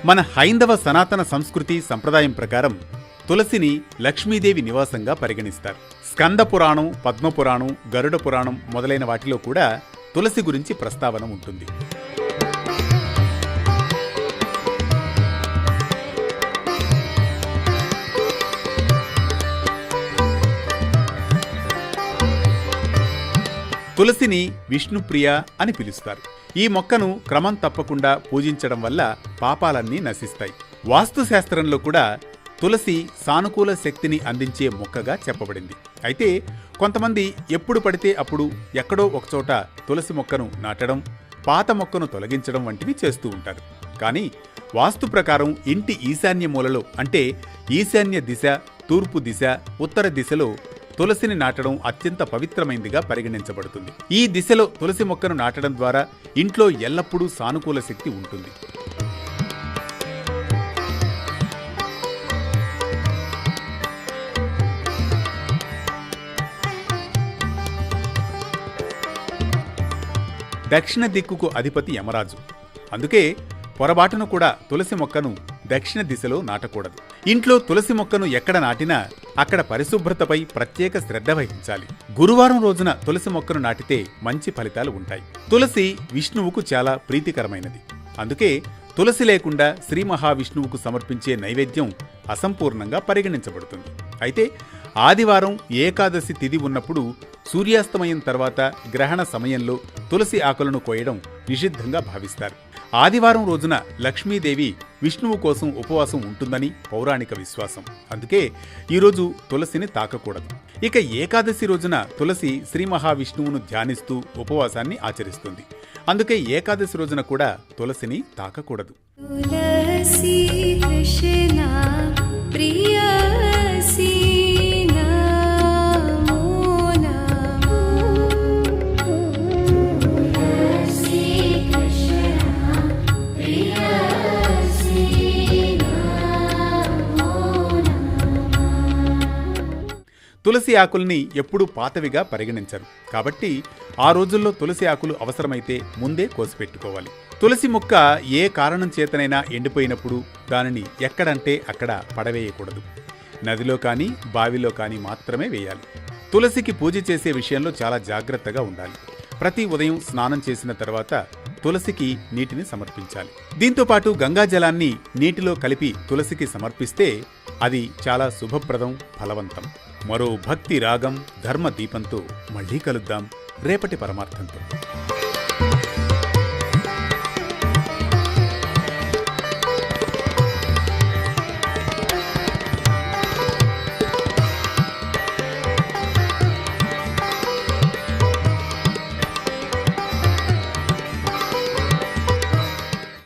మన హైందవ సనాతన సంస్కృతి సంప్రదాయం ప్రకారం తులసిని లక్ష్మీదేవి నివాసంగా పరిగణిస్తారు. స్కంద పురాణం, పద్మపురాణం, గరుడ పురాణం మొదలైన వాటిలో కూడా తులసి గురించి ప్రస్తావన ఉంటుంది. తులసిని విష్ణుప్రియ అని పిలుస్తారు. ఈ మొక్కను క్రమం తప్పకుండా పూజించడం వల్ల పాపాలన్నీ నశిస్తాయి. వాస్తుశాస్త్రంలో కూడా తులసి సానుకూల శక్తిని అందించే మొక్కగా చెప్పబడింది. అయితే కొంతమంది ఎప్పుడు పడితే అప్పుడు ఎక్కడో ఒకచోట తులసి మొక్కను నాటడం, పాత మొక్కను తొలగించడం వంటివి చేస్తూ ఉంటారు. కానీ వాస్తు ప్రకారం ఇంటి ఈశాన్య మూలలో అంటే ఈశాన్య దిశ, తూర్పు దిశ, ఉత్తర దిశలో తులసిని నాటడం అత్యంత పవిత్రమైందిగా పరిగణించబడుతుంది. ఈ దిశలో తులసి మొక్కను నాటడం ద్వారా ఇంట్లో ఎల్లప్పుడూ సానుకూల శక్తి ఉంటుంది. దక్షిణ దిక్కుకు అధిపతి యమరాజు. అందుకే పొరబాటును కూడా తులసి మొక్కను దక్షిణ దిశలో నాటకూడదు. ఇంట్లో తులసి మొక్కను ఎక్కడ నాటినా అక్కడ పరిశుభ్రతపై ప్రత్యేక శ్రద్ధ వహించాలి. గురువారం రోజున తులసి మొక్కను నాటితే మంచి ఫలితాలు ఉంటాయి. తులసి విష్ణువుకు చాలా ప్రీతికరమైనది. అందుకే తులసి లేకుండా శ్రీ మహావిష్ణువుకు సమర్పించే నైవేద్యం అసంపూర్ణంగా పరిగణించబడుతుంది. అయితే ఆదివారం, ఏకాదశి తిథి ఉన్నప్పుడు సూర్యాస్తమయం తర్వాత గ్రహణ సమయంలో తులసి ఆకులను కోయడం నిషిద్ధంగా భావిస్తారు. ఆదివారం రోజున లక్ష్మీదేవి విష్ణువు కోసం ఉపవాసం ఉంటుందని పౌరాణిక విశ్వాసం. అందుకే ఈరోజు తులసిని తాకకూడదు. ఇక ఏకాదశి రోజున తులసి శ్రీ మహావిష్ణువును ధ్యానిస్తూ ఉపవాసాన్ని ఆచరిస్తుంది. అందుకే ఏకాదశి రోజున కూడా తులసిని తాకకూడదు. తులసి ఆకుల్ని ఎప్పుడూ పాతవిగా పరిగణించరు. కాబట్టి ఆ రోజుల్లో తులసి ఆకులు అవసరమైతే ముందే కోసిపెట్టుకోవాలి. తులసి మొక్క ఏ కారణం చేతనైనా ఎండిపోయినప్పుడు దానిని ఎక్కడంటే అక్కడ పడవేయకూడదు. నదిలో కానీ బావిలో కానీ మాత్రమే వేయాలి. తులసికి పూజ చేసే విషయంలో చాలా జాగ్రత్తగా ఉండాలి. ప్రతి ఉదయం స్నానం చేసిన తర్వాత తులసికి నీటిని సమర్పించాలి. దీంతోపాటు గంగాజలాన్ని నీటిలో కలిపి తులసికి సమర్పిస్తే అది చాలా శుభప్రదం, ఫలవంతం. మరో భక్తి రాగం, ధర్మ దీపంతో మళ్ళీ కలుద్దాం రేపటి పరమార్థంతో.